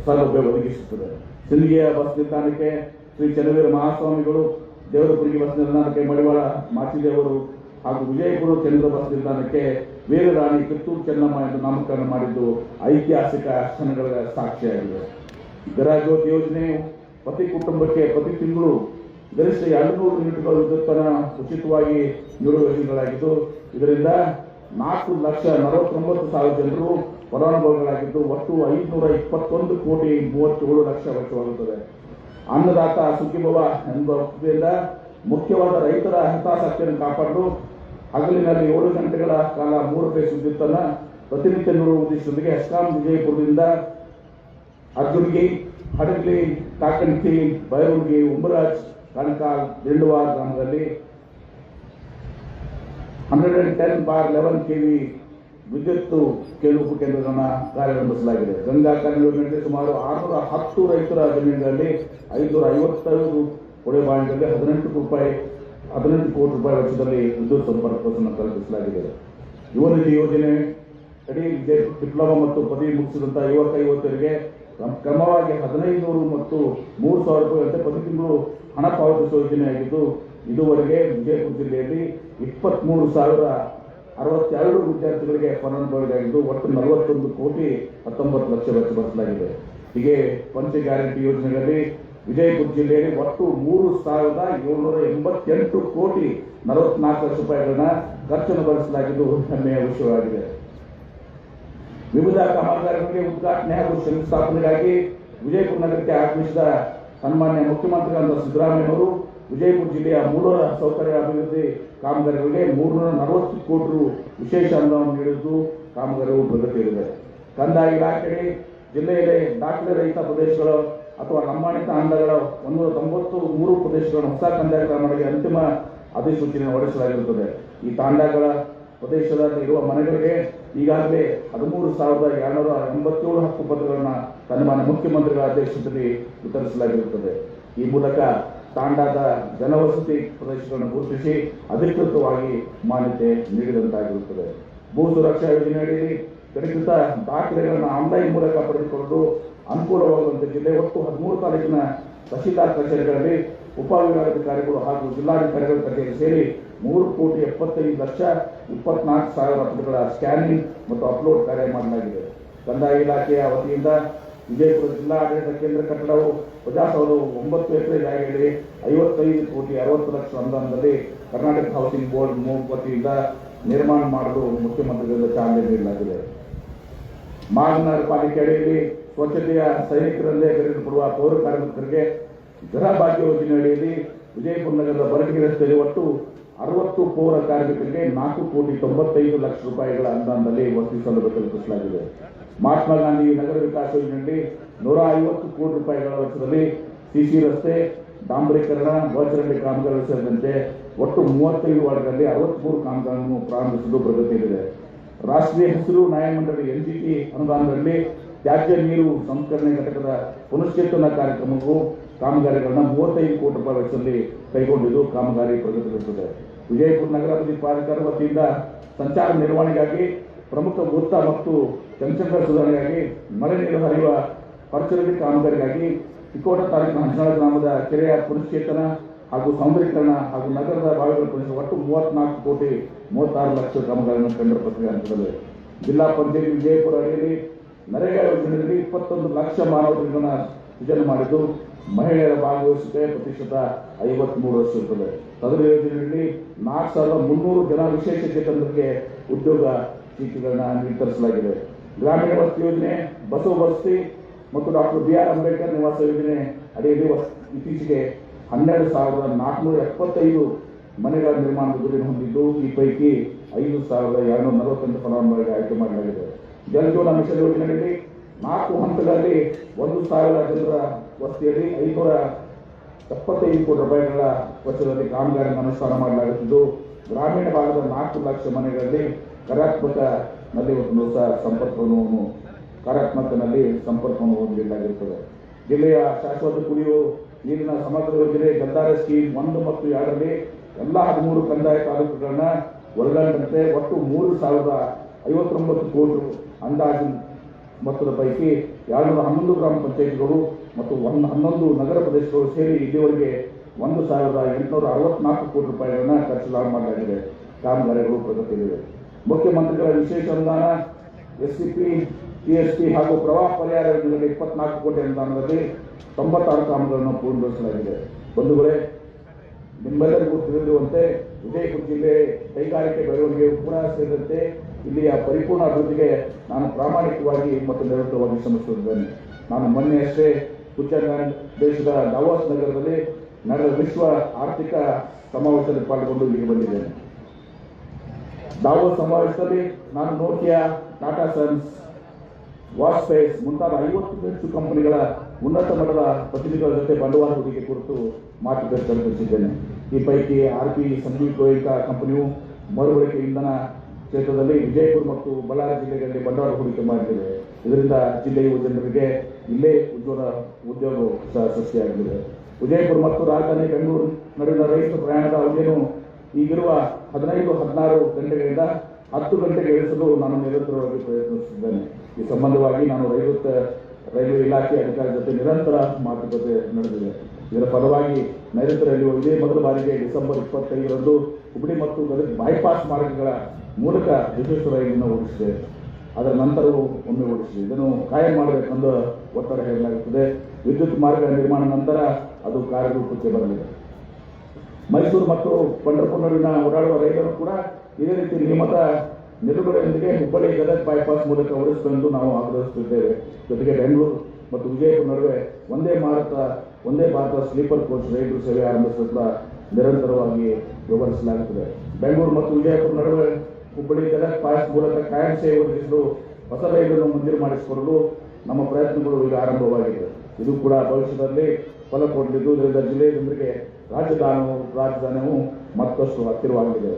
ಸೌಲಭ್ಯ ಒದಗಿಸುತ್ತದೆ. ಸಿಂದಗಿಯ ಬಸ್ ನಿಲ್ದಾಣಕ್ಕೆ ಶ್ರೀ ಚನ್ನವೀರ ಮಹಾಸ್ವಾಮಿಗಳು, ದೇವರಪುರಿಗೆ ಬಸ್ ನಿಲ್ದಾಣಕ್ಕೆ ಮಡಿವಾಳ ಮಾಚಿದೇವರು ಹಾಗೂ ವಿಜಯಪುರ ಕೇಂದ್ರ ಬಸ್ ನಿಲ್ದಾಣಕ್ಕೆ ವೀರರಾಣಿ ಕಿತ್ತೂರು ಚೆನ್ನಮ್ಮ ಎಂದು ನಾಮಕರಣ ಮಾಡಿದ್ದು ಐತಿಹಾಸಿಕ ಕ್ಷಣಗಳ ಸಾಕ್ಷಿಯಾಗಿದೆ. ಗೃಹಜ್ಯೋತಿ ಯೋಜನೆಯು ಪ್ರತಿ ಕುಟುಂಬಕ್ಕೆ ಪ್ರತಿ ತಿಂಗಳು ಗರಿಷ್ಠ 200 ಯೂನಿಟ್ಗಳ ವಿದ್ಯುತ್ತನ್ನು ಉಚಿತವಾಗಿ ನೀಡುವ ಯೋಜನೆಗಳಾಗಿದ್ದು ಇದರಿಂದ 4,49,000 ಜನರು ಫಲಾನುಭವಿಗಳಾಗಿದ್ದು ಒಟ್ಟು 521 ಕೋಟಿ 37 ಲಕ್ಷ ವೆಚ್ಚವಾಗುತ್ತದೆ. ಅನ್ನದಾತ ಸುಖೀಭವ ಎಂಬ ವೃತ್ತಿಯಿಂದ ಮುಖ್ಯವಾದ ರೈತರ ಹಿತಾಸಕ್ತಿಯನ್ನು ಕಾಪಾಡಲು ಹಗಲಿನಲ್ಲಿ 7 ಗಂಟೆಗಳ ಕಾಲ 3 ಫೇಸ್ ವಿದ್ಯುತ್ತನ್ನು ಪ್ರತಿನಿತ್ಯ ನೀಡುವ ಉದ್ದೇಶದೊಂದಿಗೆ ಹೆಸ್ಕಾಂ ವಿಜಯಪುರದಿಂದ ಅರ್ಜುನ್ಗಿ, ಹಡಗಲಿ, ಕಾಕಂಟಿ, ಬೈರೂರ್ಗಿ, ಉಂಬರಾಜ್, ಕಣಕಾಲ್, ದಿಂಡವಾರ ಗ್ರಾಮದಲ್ಲಿ 110/11 kV ವಿದ್ಯುತ್ ಕೇಳುವ ಕೇಂದ್ರಗಳನ್ನು ಕಾರ್ಯಾರಂಭಿಸಲಾಗಿದೆ. ಗಂಗಾ ಕಲ್ಯಾಣ ಯೋಜನೆಯಲ್ಲಿ ಸುಮಾರು 610 ರೈತರ ಜಮೀನುಗಳಲ್ಲಿ 555 ಕೊಳೆಬಾವಿಗಳಲ್ಲಿ 18 ಕೋಟಿ ರೂಪಾಯಿ ವೆಚ್ಚದಲ್ಲಿ ವಿದ್ಯುತ್ ಸಂಪರ್ಕವನ್ನು ಕಲ್ಪಿಸಲಾಗಿದೆ. ಯುವ ನಿಧಿ ಯೋಜನೆ ಅಡಿ ಡಿಪ್ಲೊಮಾ ಮತ್ತು ಪದವಿ ಮುಗಿಸಿದಂತಹ ಯುವಕರಿಗೆ ಕ್ರಮವಾಗಿ 1,500 ಮತ್ತು 3,000 ರೂಪಾಯಿಗಳಂತೆ ಪ್ರತಿ ತಿಂಗಳು ಹಣ ಪಾವತಿಸುವ ಯೋಜನೆಯಾಗಿದ್ದು ಇದುವರೆಗೆ ವಿಜಯಪುರ ಜಿಲ್ಲೆಯಲ್ಲಿ 23,062 ವಿದ್ಯಾರ್ಥಿಗಳಿಗೆ ಫಲಾನುಭವಿಗಳಾಗಿದ್ದು ಒಟ್ಟು 41 ಕೋಟಿ 19 ಲಕ್ಷ ವೆಚ್ಚ ಭರಿಸಲಾಗಿದೆ. ಹೀಗೆ ಪಂಚ ಗ್ಯಾರಂಟಿ ಯೋಜನೆಗಳಲ್ಲಿ ವಿಜಯಪುರ ಜಿಲ್ಲೆಯಲ್ಲಿ ಒಟ್ಟು 3,788 ಕೋಟಿ 44 ಲಕ್ಷ ರೂಪಾಯಿಗಳನ್ನ ಖರ್ಚನ್ನು ಭರಿಸಲಾಗಿದ್ದು ಹೆಮ್ಮೆಯ ವಿಷಯವಾಗಿದೆ. ವಿವಿಧ ಕಾಮಗಾರಿಗಳಿಗೆ ಉದ್ಘಾಟನೆ ಹಾಗೂ ಶಂಕುಸ್ಥಾಪನೆಗಾಗಿ ವಿಜಯಪುರ ನಗರಕ್ಕೆ ಆಗಮಿಸಿದ ಸನ್ಮಾನ್ಯ ಮುಖ್ಯಮಂತ್ರಿಗಳಾದ ಸಿದ್ದರಾಮಯ್ಯ ಅವರು ವಿಜಯಪುರ ಜಿಲ್ಲೆಯ ಮೂಲಭೂತ ಸೌಕರ್ಯ ಅಭಿವೃದ್ಧಿ ಕಾಮಗಾರಿಗಳಿಗೆ 340 ಕೋಟಿ ರು ವಿಶೇಷ ಅನುದಾನ ನೀಡಿದ್ದು ಕಾಮಗಾರಿಗಳು ಪ್ರಗತಿಯಲ್ಲಿದೆ. ಕಂದಾಯ ಇಲಾಖೆ ಜಿಲ್ಲೆಯಲ್ಲಿ ದಾಖಲೆ ರಹಿತ ಪ್ರದೇಶಗಳು ಅಥವಾ ಲಂಬಾಣಿತ ತಾಂಡಗಳ 193 ಪ್ರದೇಶಗಳನ್ನು ಹೊಸ ಕಂದಾಯ ಗ್ರಾಮಗಳಿಗೆ ಅಂತಿಮ ಅಧಿಸೂಚನೆ ಹೊರಡಿಸಲಾಗಿರುತ್ತದೆ. ಈ ತಾಂಡಗಳ ಪ್ರದೇಶದಲ್ಲಿ ಇರುವ ಮನೆಗಳಿಗೆ ಈಗಾಗಲೇ 13,287 ಹಕ್ಕುಪತ್ರಗಳನ್ನು ಸನ್ಮಾನ್ಯ ಮುಖ್ಯಮಂತ್ರಿಗಳ ಅಧ್ಯಕ್ಷತೆಯಲ್ಲಿ ವಿತರಿಸಲಾಗಿರುತ್ತದೆ. ಈ ಮೂಲಕ ತಾಂಡಾದ ಜನವಸತಿ ಪ್ರದೇಶಗಳನ್ನು ಗುರುತಿಸಿ ಅಧಿಕೃತವಾಗಿ ಮಾನ್ಯತೆ ನೀಡಿದಂತಾಗಿರುತ್ತದೆ. ಭೂ ಸುರಕ್ಷಾ ಯೋಜನೆಯಲ್ಲಿ ಗಣಿತ ದಾಖಲೆಗಳನ್ನು ಆನ್ಲೈನ್ ಮೂಲಕ ಪಡೆದುಕೊಂಡು ಅನುಕೂಲವಾಗುವಂತೆ ಜಿಲ್ಲೆ ಒಟ್ಟು 13 ತಾಲೂಕಿನ ತಹಶೀಲ್ದಾರ್ ಕಚೇರಿಗಳಲ್ಲಿ ಉಪವಿಭಾಗಾಧಿಕಾರಿಗಳು ಹಾಗೂ ಜಿಲ್ಲಾಧಿಕಾರಿಗಳ ಕಚೇರಿ ಸೇರಿ 3,75,24,000 ಪುಟಗಳ ಸ್ಕ್ಯಾನಿಂಗ್ ಮತ್ತು ಅಪ್ಲೋಡ್ ಕಾರ್ಯ ಮಾಡಲಾಗಿದೆ. ಕಂದಾಯ ಇಲಾಖೆಯ ವತಿಯಿಂದ ವಿಜಯಪುರ ಜಿಲ್ಲಾ ಆಡಳಿತ ಕೇಂದ್ರ ಕಟ್ಟಡವು ಪ್ರಜಾಸೌಧವು 9 ಎಕರೆ ಜಾಗೆಯಲ್ಲಿ 55 ಕೋಟಿ 60 ಲಕ್ಷ ಅನುದಾನದಲ್ಲಿ ಕರ್ನಾಟಕ ಹೌಸಿಂಗ್ ಬೋರ್ಡ್ ವತಿಯಿಂದ ನಿರ್ಮಾಣ ಮಾಡಲು ಮುಖ್ಯಮಂತ್ರಿಗಳಿಂದ ಚಾಲನೆ ನೀಡಲಾಗಿದೆ. ಮಹಾನಗರ ಪಾಲಿಕೆ ಅಡಿಯಲ್ಲಿ ಸ್ವಚ್ಛತೆಯ ಸೈನಿಕರಲ್ಲೇ ಕರೆಯಲ್ಪಡುವ ಪೌರ ಕಾರ್ಮಿಕರಿಗೆ ಗೃಹ ಭಾಗ್ಯ ಯೋಜನೆ ಅಡಿಯಲ್ಲಿ ವಿಜಯಪುರ ನಗರದ ಬರಟಗಿ ರಸ್ತೆಯಲ್ಲಿ ಒಟ್ಟು 60 ಪೌರ ಕಾರ್ಮಿಕರಿಗೆ 4,95,00,000 ರೂಪಾಯಿಗಳ ಅನುದಾನದಲ್ಲಿ ವಸತಿ ಸೌಲಭ್ಯ ಕಲ್ಪಿಸಲಾಗಿದೆ. ಮಹಾತ್ಮ ಗಾಂಧಿ ನಗರ ವಿಕಾಸ ಯೋಜನೆಯಲ್ಲಿ 150 ಕೋಟಿ ರೂಪಾಯಿಗಳ ವೆಚ್ಚದಲ್ಲಿ ಸಿಸಿ ರಸ್ತೆ, ಡಾಂಬರೀಕರಣ, ಒಳಚರಂಡಿ ಕಾಮಗಾರಿ ಸೇರಿದಂತೆ ಒಟ್ಟು 35 ವಾರ್ಡ್ಗಳಲ್ಲಿ 63 ಕಾಮಗಾರಿಗಳನ್ನು ಪ್ರಾರಂಭಿಸುವುದು ಪ್ರಗತಿಯಲ್ಲಿದೆ. ರಾಷ್ಟ್ರೀಯ ಹಸಿರು ನ್ಯಾಯಮಂಡಳಿ ಎನ್ಜಿಟಿ ಅನುದಾನದಲ್ಲಿ ತ್ಯಾಜ್ಯ ನೀರು ಸಂಸ್ಕರಣೆ ಘಟಕದ ಪುನಶ್ಚೇತನ ಕಾರ್ಯಕ್ರಮಕ್ಕೂ ಕಾಮಗಾರಿಗಳನ್ನ 35 ಕೋಟಿ ರೂಪಾಯಿ ವೆಚ್ಚದಲ್ಲಿ ಕೈಗೊಂಡಿದ್ದು ಕಾಮಗಾರಿ ಪ್ರಗತಿಗೊಳಿಸುತ್ತದೆ. ವಿಜಯಪುರ ನಗರಾಭಿವೃದ್ಧಿ ಪ್ರಾಧಿಕಾರ ವತಿಯಿಂದ ಸಂಚಾರ ನಿರ್ವಹಣೆಗಾಗಿ, ಪ್ರಮುಖ ವೃತ್ತ ಮತ್ತು ಜಂಕ್ಷನ್ಗಳ ಸುಧಾರಣೆಗಾಗಿ, ಮಳೆ ನೀರು ಹರಿಯುವ ಪರಿಸರದಲ್ಲಿ ಕಾಮಗಾರಿಗಾಗಿ ತಿಕೋಟ ತಾಲೂಕಿನ ಹಂಚನಾಳ ಗ್ರಾಮದ ಕೆರೆಯ ಪುನಶ್ಚೇತನ ಹಾಗೂ ಸೌಂದರೀಕರಣ ಹಾಗೂ ನಗರದ ಬಾವಿಗಳ ಪುನಶ್ಚೇತನ ಒಟ್ಟು 34,36,00,000 ಕಾಮಗಾರಿಯನ್ನು ಟೆಂಡರ್ ಪ್ರಕ್ರಿಯೆ ಹಂತದಲ್ಲಿ. ಜಿಲ್ಲಾ ಪಂಚಾಯತ್ ವಿಜಯಪುರ ಅಡಿಯಲ್ಲಿ ನರೇಗಾ ಯೋಜನೆಯಲ್ಲಿ 21 ಲಕ್ಷ ಮಾನವ ಸೃಜನೆ ಮಾಡಿದ್ದು ಮಹಿಳೆಯರ ಭಾಗವಹಿಸುವಿಕೆ ಪ್ರತಿಶತ 53% ಇರುತ್ತದೆ. ಸದರಿ ಯೋಜನೆಯಲ್ಲಿ 4,300 ಜನ ವಿಶೇಷ ಚೇತನರಿಗೆ ಉದ್ಯೋಗ ಸೀಟುಗಳನ್ನ ವಿತರಿಸಲಾಗಿದೆ. ಗ್ರಾಮೀಣ ವಸತಿ ಯೋಜನೆ, ಬಸವ ವಸತಿ ಮತ್ತು ಡಾಕ್ಟರ್ ಬಿ ಆರ್ ಅಂಬೇಡ್ಕರ್ ನಿವಾಸ ಯೋಜನೆ ಅಡಿಯಲ್ಲಿ ಇತ್ತೀಚೆಗೆ 12,475 ಮನೆಗಳ ನಿರ್ಮಾಣದ ಗುರಿಯನ್ನು ಹೊಂದಿದ್ದು, ಈ ಪೈಕಿ 5,248 ಫಲಾನುಭವಿಗಳಿಗೆ ಆಯ್ಕೆ ಮಾಡಲಾಗಿದೆ. ಜಲಜೀವನ ಮಿಷನ್ ಯೋಜನೆಯಲ್ಲಿ 4 ಹಂತಗಳಲ್ಲಿ 1,000 ಜನರ ವಸತಿಯಲ್ಲಿ 575 ಕೋಟಿ ರೂಪಾಯಿಗಳ ವೆಚ್ಚದಲ್ಲಿ ಕಾಮಗಾರಿಯನ್ನು ಅನುಷ್ಠಾನ ಮಾಡಲಾಗುತ್ತಿದ್ದು, ಗ್ರಾಮೀಣ ಭಾಗದ 4 ಲಕ್ಷ ಮನೆಗಳಲ್ಲಿ ಕಾರ್ಯಾತ್ಮಕನಲ್ಲಿ ಸಂಪರ್ಕವನ್ನು ಹೊಂದಿಸಲಾಗಿರುತ್ತದೆ. ಜಿಲ್ಲೆಯ ಶಾಶ್ವತ ಕುಡಿಯುವ ನೀರಿನ ಸಮಗ್ರ ಯೋಜನೆ ಗದ್ದಾರ ಸ್ಕೀಮ್ 1 ಮತ್ತು 2ರಲ್ಲಿ ಎಲ್ಲ 13 ಕಂದಾಯ ತಾಲೂಕುಗಳನ್ನ ಒಳಗೊಂಡಂತೆ ಒಟ್ಟು 3,059 ಕೋಟಿ ಅಂದಾಜು ಮೊತ್ತದ ಪೈಕಿ 211 ಗ್ರಾಮ ಪಂಚಾಯತ್ಗಳು ಮತ್ತು 11 ನಗರ ಪ್ರದೇಶಗಳು ಸೇರಿ ಇಲ್ಲಿವರೆಗೆ 1,864 ಕೋಟಿ ರೂಪಾಯಿಗಳನ್ನ ಖರ್ಚು ಮಾಡಲಾಗಿದೆ. ಕಾಮಗಾರಿಗಳು ಪ್ರಗತಿಯಲ್ಲಿವೆ. ಮುಖ್ಯಮಂತ್ರಿಗಳ ವಿಶೇಷ ಅನುದಾನ, ಎಸ್ಸಿಪಿ, ಟಿಎಸ್ಪಿ ಹಾಗೂ ಪ್ರವಾಹ ಪರಿಹಾರ ಯೋಜನೆಯಲ್ಲಿ 24 ಕೋಟಿ ಅನುದಾನದಲ್ಲಿ 96 ಕಾಮಗಾರಿಗಳನ್ನು ಪೂರ್ಣಗೊಳಿಸಲಾಗಿದೆ. ಬಂಧುಗಳೇ, ನಿಮ್ಮೆಲ್ಲರಿಗೂ ತಿಳಿದಿರುವಂತೆ ವಿಜಯಪುರ ಜಿಲ್ಲೆ ಕೈಗಾರಿಕೆ ಬೆಳವಣಿಗೆ ಕೂಡ ಸೇರಿದಂತೆ ಇಲ್ಲಿಯ ಪರಿಪೂರ್ಣ ಅಭಿವೃದ್ಧಿಗೆ ನಾನು ಪ್ರಾಮಾಣಿಕವಾಗಿ ಮತ್ತು ನಿರಂತರವಾಗಿ ಶ್ರಮಿಸುತ್ತಿದ್ದೇನೆ. ನಾನು ಮೊನ್ನೆಯಷ್ಟೇ ಸ್ವಿಟ್ಜರ್ಲ್ಯಾಂಡ್ ದೇಶದ ದಾವೋಸ್ ನಗರದಲ್ಲಿ ನಡೆದ ವಿಶ್ವ ಆರ್ಥಿಕ ಸಮಾವೇಶದಲ್ಲಿ ಪಾಲ್ಗೊಂಡು ಇಲ್ಲಿಗೆ ಬಂದಿದ್ದೇನೆ. ದಾವೋಸ್ ಸಮಾವೇಶದಲ್ಲಿ ನಾನು ನೋಕಿಯಾ, ಟಾಟಾ ಸನ್ಸ್, ವಾಸ್ಪೇಸ್ ಮುಂತಾದ 50 ಹೆಚ್ಚು ಕಂಪನಿಗಳ ಉನ್ನತ ಮಟ್ಟದ ಪ್ರತಿನಿಧಿಗಳ ಜೊತೆ ಬಂಡವಾಳ ಹೂಡಿಕೆ ಕುರಿತು ಮಾತುಕತೆ ನಡೆಸಿದ್ದೇನೆ. ಈ ಪೈಕಿ ಆರ್ಪಿ ಸಂಜೀವ್ ಗೋಯಂಕಾ ಕಂಪನಿಯು ಮರುಬಳಕೆ ಇಂಧನ ಕ್ಷೇತ್ರದಲ್ಲಿ ವಿಜಯಪುರ ಮತ್ತು ಬಳ್ಳಾರಿ ಜಿಲ್ಲೆಗಳಲ್ಲಿ ಬಂಡವಾಳ ಹೂಡಿಕೆ ಮಾಡಿದೆ. ಇದರಿಂದ ಜಿಲ್ಲೆಯ ಜನರಿಗೆ ಇಲ್ಲೇ ಉದ್ಯೋಗ ಸೃಷ್ಟಿಯಾಗಲಿದೆ. ವಿಜಯಪುರ ಮತ್ತು ರಾಜಧಾನಿ ಬೆಂಗಳೂರು ನಡುವಿನ ರೈಲು ಪ್ರಯಾಣದ ಅವಧಿಯನ್ನು ಈಗಿರುವ 15-16 ಗಂಟೆಗಳಿಂದ 10 ಗಂಟೆಗೆ ಇಳಿಸಲು ನಾನು ನಿರಂತರವಾಗಿ ಪ್ರಯತ್ನಿಸುತ್ತಿದ್ದೇನೆ. ಈ ಸಂಬಂಧವಾಗಿ ನಾನು ರೈಲ್ವೆ ಇಲಾಖೆ ಅಧಿಕಾರಿಗಳ ಜೊತೆ ನಿರಂತರ ಮಾತುಕತೆ ನಡೆದಿದೆ. ಇದರ ಫಲವಾಗಿ ನೈಋತ್ಯ ರೈಲ್ವೆ ಇದೇ ಮೊದಲ ಬಾರಿಗೆ ಡಿಸೆಂಬರ್ 25ರಂದು ಹುಬ್ಬಳ್ಳಿ ಮತ್ತು ಗದಗ ಬೈಪಾಸ್ ಮಾರ್ಗಗಳ ಮೂಲಕ ವಿಶೇಷ ರೈಲನ್ನು ಓಡಿಸಿದೆ. ಅದರ ನಂತರವೂ ಒಮ್ಮೆ ಓಡಿಸಿದೆ. ಇದನ್ನು ಕಾಯಂ ಮಾಡಬೇಕೆಂದು ಒತ್ತಡ ಹೇರಲಾಗುತ್ತದೆ. ವಿದ್ಯುತ್ ಮಾರ್ಗ ನಿರ್ಮಾಣ ನಂತರ ಅದು ಕಾರ್ಯರೂಪಕ್ಕೆ ಬರಲಿದೆ. ಮೈಸೂರು ಮತ್ತು ಪಂಢರಪುರ ನಡುವಿನ ಓಡಾಡುವ ರೈಲನ್ನು ಕೂಡ ಇದೇ ರೀತಿ ನಿಯಮಿತ ನಿಲುಗಡೆಯೊಂದಿಗೆ ಹುಬ್ಬಳ್ಳಿ ಗದಗ ಬೈಪಾಸ್ ಮೂಲಕ ಓಡಿಸಬೇಕೆಂದು ನಾವು ಆಗ್ರಹಿಸುತ್ತಿದ್ದೇವೆ. ಜೊತೆಗೆ ಬೆಂಗಳೂರು ಮತ್ತು ವಿಜಯಪುರ ನಡುವೆ ಒಂದೇ ಭಾರತ ಸ್ಲೀಪರ್ ಕೋಚ್ ರೈಲು ಸೇವೆ ಆರಂಭಿಸುತ್ತಾ ನಿರಂತರವಾಗಿ ವ್ಯವಹರಿಸಲಾಗುತ್ತದೆ. ಬೆಂಗಳೂರು ಮತ್ತು ವಿಜಯಪುರ ನಡುವೆ ಹುಬ್ಬಳ್ಳಿ ಗದಗ ಪಾಸ್ ಮೂಲಕ ಕಾಯಂ ಸೇವೆ ಒದಗಿಸಲು ಹೊಸ ರೈಲನ್ನು ಮಂಜೂರು ಮಾಡಿಸಿಕೊಳ್ಳಲು ನಮ್ಮ ಪ್ರಯತ್ನಗಳು ಈಗ ಆರಂಭವಾಗಿದೆ. ಇದು ಕೂಡ ಭವಿಷ್ಯದಲ್ಲಿ ಫಲ ಕೊಡಲಿದ್ದು, ಇದರಿಂದ ಜಿಲ್ಲೆಯ ಜನರಿಗೆ ರಾಜಧಾನಿಯು ಮತ್ತಷ್ಟು ಹತ್ತಿರವಾಗಲಿದೆ.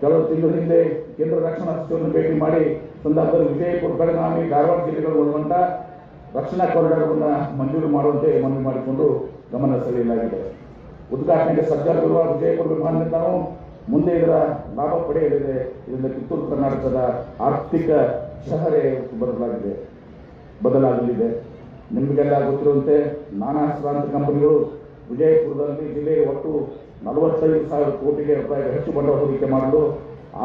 ಕೆಲವು ತಿಂಗಳ ಹಿಂದೆ ಕೇಂದ್ರ ರಕ್ಷಣಾ ಸಚಿವರನ್ನು ಭೇಟಿ ಮಾಡಿ ಸಂದರ್ಭದಲ್ಲಿ ವಿಜಯಪುರ, ಬೆಳಗಾವಿ, ಧಾರವಾಡ ಜಿಲ್ಲೆಗಳು ಒಳಗೊಂಡ ರಕ್ಷಣಾ ಕಾರಿಡಾರ್ಗಳನ್ನು ಮಂಜೂರು ಮಾಡುವಂತೆ ಮನವಿ ಮಾಡಿಕೊಂಡು ಗಮನ ಸೆಳೆಯಲಾಗಿದೆ. ಉದ್ಘಾಟನೆಗೆ ಸಜ್ಜಾಗಿರುವ ವಿಜಯಪುರ ವಿಮಾನ ನಿಲ್ದಾಣವು ಮುಂದೆ ಇದರ ಲಾಭ ಪಡೆಯಲಿದೆ. ಇದರಿಂದ ಕಿತ್ತೂರು ಕರ್ನಾಟಕದ ಆರ್ಥಿಕ ಶಹರೇ ಬದಲಾಗಲಿದೆ. ನಿಮಗೆಲ್ಲ ಗೊತ್ತಿರುವಂತೆ ನಾನಾ ಹೆಸರಾಂತ ಕಂಪನಿಗಳು ವಿಜಯಪುರದಲ್ಲಿ ಜಿಲ್ಲೆಗೆ ಒಟ್ಟು 45,000 ಕೋಟಿ ರೂಪಾಯಿಗೆ ಹೆಚ್ಚು ಬಂಡವಾಳ ಹೂಡಿಕೆ ಮಾಡಲು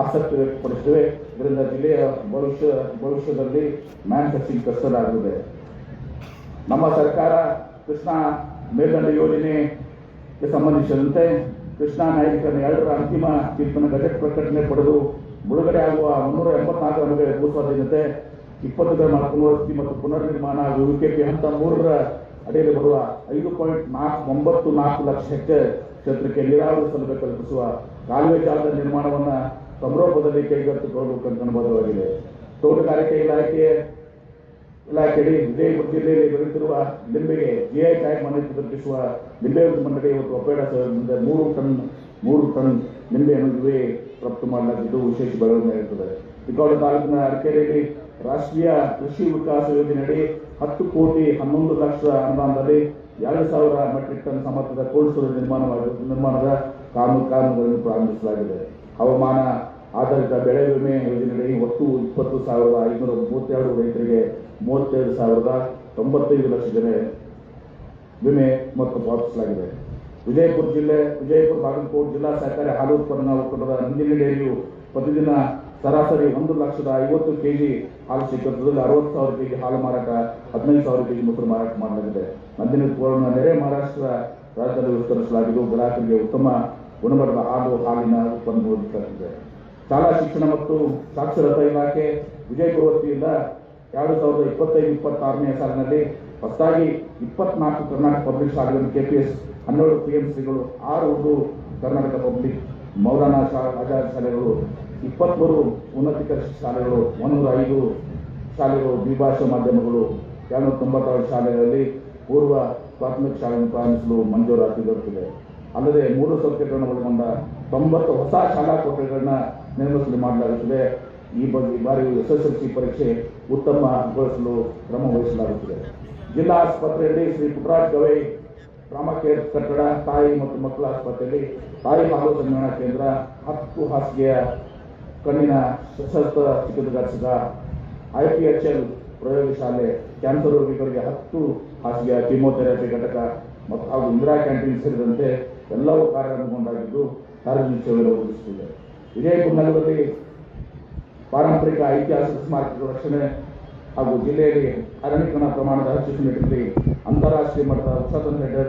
ಆಸಕ್ತಿ ವ್ಯಕ್ತಪಡಿಸಿವೆ. ಇದರಿಂದ ಜಿಲ್ಲೆಯ ಭವಿಷ್ಯದಲ್ಲಿ ಮ್ಯಾನುಫ್ಯಾಕ್ಚರಿಂಗ್ ಕ್ಲಸ್ಟರ್ ಆಗಲಿದೆ. ನಮ್ಮ ಸರ್ಕಾರ ಕೃಷ್ಣಾ ಮೇಲ್ದಂಡೆ ಯೋಜನೆಗೆ ಸಂಬಂಧಿಸಿದಂತೆ ಕೃಷ್ಣಾ ನ್ಯಾಯಾಧೀಕರಣ 2ರ ಅಂತಿಮ ತೀರ್ಪಿನ ಗಜೆಟ್ ಪ್ರಕಟಣೆ ಪಡೆದು ಬಿಡುಗಡೆ ಆಗುವ 384 ಭೂ ಸ್ವಾಧೀನತೆ 20 ಪುನರ್ವಸತಿ ಮತ್ತು ಪುನರ್ನಿರ್ಮಾಣ ಹಾಗೂ UKP ಹಂತ 3ರ ಅಡಿಯಲ್ಲಿ ಬರುವ 5.94 ಲಕ್ಷ ಹೆಕ್ಟೇರ್ ಕ್ಷೇತ್ರಕ್ಕೆ ನೀರಾವರಿ ಸೌಲಭ್ಯ ಕಲ್ಪಿಸುವ ಕಾಲುವೆ ಜಾಲದ ನಿರ್ಮಾಣವನ್ನು ಸಮರೋಪದಲ್ಲಿ ಕೈಗೆತ್ತಿಕೊಳ್ಳಬೇಕು ಅನುಭವವಾಗಿದೆ. ತೋಟಗಾರಿಕೆ ಇಲಾಖೆಯಡಿ ವಿಜಯಪುರ ಜಿಲ್ಲೆಯಲ್ಲಿ ಬೆಳೆಯುತ್ತಿರುವ ಲಿಂಬೆಗೆ GI ಟ್ಯಾಗ್ ಮಾನ್ಯತೆ ದೊರಕಿಸುವ ಲಿಂಬೆ ಮಂಡಳಿ ಇವತ್ತು ಒಪೇಡ 3 ಟನ್ ಲಿಂಬೆಯನ್ನು ಯುಎ ರಫ್ತು ಮಾಡಲಾಗಿದ್ದು ವಿಶೇಷ ಬೆಳವಣಿಗೆಯಾಗುತ್ತದೆ. ಚಿಕ್ಕೋಡಿ ತಾಲೂಕಿನ ಅರಕೆರೆಯಲ್ಲಿ ರಾಷ್ಟ್ರೀಯ ಕೃಷಿ ವಿಕಾಸ ಯೋಜನೆಯಡಿ 10 ಕೋಟಿ 11 ಲಕ್ಷ ಅನುದಾನದಲ್ಲಿ 2,000 ಮೆಟ್ರಿಕ್ ಟನ್ ಸಾಮರ್ಥ್ಯದ ಕೋಲ್ಡ್ ಸ್ಟೋರೇಜ್ ನಿರ್ಮಾಣದ ಕಾಮಗಾರಿಗಳನ್ನು ಪ್ರಾರಂಭಿಸಲಾಗಿದೆ. ಹವಾಮಾನ ಆಧಾರಿತ ಬೆಳೆ ವಿಮೆ ಯೋಜನೆಯಡಿ ಒಟ್ಟು 20,532 ರೈತರಿಗೆ 37,095 ಲಕ್ಷ ವಿಮೆ ಮೊತ್ತ ಪಾವತಿಸಲಾಗಿದೆ. ವಿಜಯಪುರ ಬಾಗಲಕೋಟೆ ಜಿಲ್ಲಾ ಸಹಕಾರಿ ಹಾಲು ಉತ್ಪನ್ನ ಒಕ್ಕೂಟದ ನಂದಿನಿ ಡೈರಿಯು ಪ್ರತಿದಿನ ಸರಾಸರಿ 1,50,000 ಕೆಜಿ ಹಾಲು ಶೇಖರಿಸುವುದರಲ್ಲಿ 60,000 ಕೆಜಿ ಹಾಲು ಮಾರಾಟ, 15,000 ಕೆಜಿ ಮೊಸರು ಮಾರಾಟ ಮಾಡಲಾಗಿದೆ. ನಂದಿನಿ ಉತ್ಪನ್ನವನ್ನು ನೆರೆ ಮಹಾರಾಷ್ಟ್ರ ರಾಜ್ಯದಲ್ಲಿ ವಿಸ್ತರಿಸಲಾಗಿದ್ದು ಗ್ರಾಹಕರಿಗೆ ಉತ್ತಮ ಗುಣಮಟ್ಟದ ಹಾಲಿನ ಉತ್ಪನ್ನ ಒದಗಿಸಲಾಗಿದೆ. ಶಾಲಾ ಶಿಕ್ಷಣ ಮತ್ತು ಸಾಕ್ಷರತಾ ಇಲಾಖೆ ವಿಜಯಪುರ ವತಿಯಿಂದ 2025-26ನೇ ಸಾಲಿನಲ್ಲಿ ಹೊಸದಾಗಿ 24 ಕರ್ನಾಟಕ ಪಬ್ಲಿಕ್ ಶಾಲೆಗಳು KPS 12 PMCಗಳು 6 ಉರ್ದು ಕರ್ನಾಟಕ ಪಬ್ಲಿಕ್ ಮೌಲಾನಾ ಆಜಾದ್ ಶಾಲೆಗಳು 23 ಉನ್ನತೀಕರಣ ಶಾಲೆಗಳು 105 ಶಾಲೆಗಳು ದ್ವಿಭಾಷಾ ಮಾಧ್ಯಮಗಳು 296 ಶಾಲೆಗಳಲ್ಲಿ ಪೂರ್ವ ಪ್ರಾಥಮಿಕ ಶಾಲೆಯನ್ನು ಪ್ರಾರಂಭಿಸಲು ಮಂಜೂರಾತಿ ದೊರೆತಿದೆ. ಅಲ್ಲದೆ 3 ಸೌಕರ್ಯಗಳನ್ನು ಒಳಗೊಂಡ 90 ಹೊಸ ಶಾಲಾ ಕೊಠಡಿಗಳನ್ನ ನಿರ್ಮಿಸಲು ಮಾಡಲಾಗುತ್ತದೆ. ಈ ಬಾರಿ SSLC ಪರೀಕ್ಷೆ ಉತ್ತಮಗೊಳಿಸಲು ಕ್ರಮ ವಹಿಸಲಾಗುತ್ತದೆ. ಜಿಲ್ಲಾ ಆಸ್ಪತ್ರೆಯಲ್ಲಿ ಶ್ರೀ ಪುಟ್ಟರಾಜ ಗವೈ ಟ್ರಾಮಾ ಕೇರ್ ಕಟ್ಟಡ, ತಾಯಿ ಮತ್ತು ಮಕ್ಕಳ ಆಸ್ಪತ್ರೆಯಲ್ಲಿ ತಾಯಿ ಹಾಲು ಸಂಗ್ರಹಣಾ ಕೇಂದ್ರ, 10 ಹಾಸಿಗೆಯ ಕಣ್ಣಿನ ಸಶಸ್ತ್ರ ಚಿಕಿತ್ಸಕ, IPHL ಪ್ರಯೋಗಶಾಲೆ, ಕ್ಯಾನ್ಸರ್ ರೋಗಿಗಳಿಗೆ 10 ಹಾಸಿಗೆಯ ಕೀಮೋಥೆರಪಿ ಘಟಕ ಮತ್ತು ಹಾಗೂ ಇಂದಿರಾ ಕ್ಯಾಂಟೀನ್ ಸೇರಿದಂತೆ ಎಲ್ಲವೂ ಕಾರ್ಯಾರಂಭಗೊಂಡಾಗಿದ್ದು ಸಾರ್ವಜನಿಕ ಸೇವೆ ಒದಗಿಸುತ್ತಿದೆ. ವಿಜಯಪುರ ನಗರದಲ್ಲಿ ಪಾರಂಪರಿಕ ಐತಿಹಾಸಿಕ ಸ್ಮಾರಕಗಳ ರಕ್ಷಣೆ ಹಾಗೂ ಜಿಲ್ಲೆಯಲ್ಲಿ ಅರಣ್ಯೀಕರಣ ಪ್ರಮಾಣದ ಹೆಚ್ಚಿಸುವ ನಿಟ್ಟಿನಲ್ಲಿ ಅಂತಾರಾಷ್ಟ್ರೀಯ ಮಟ್ಟದ ಸ್ವಾತಂತ್ರ್ಯ ಡೇ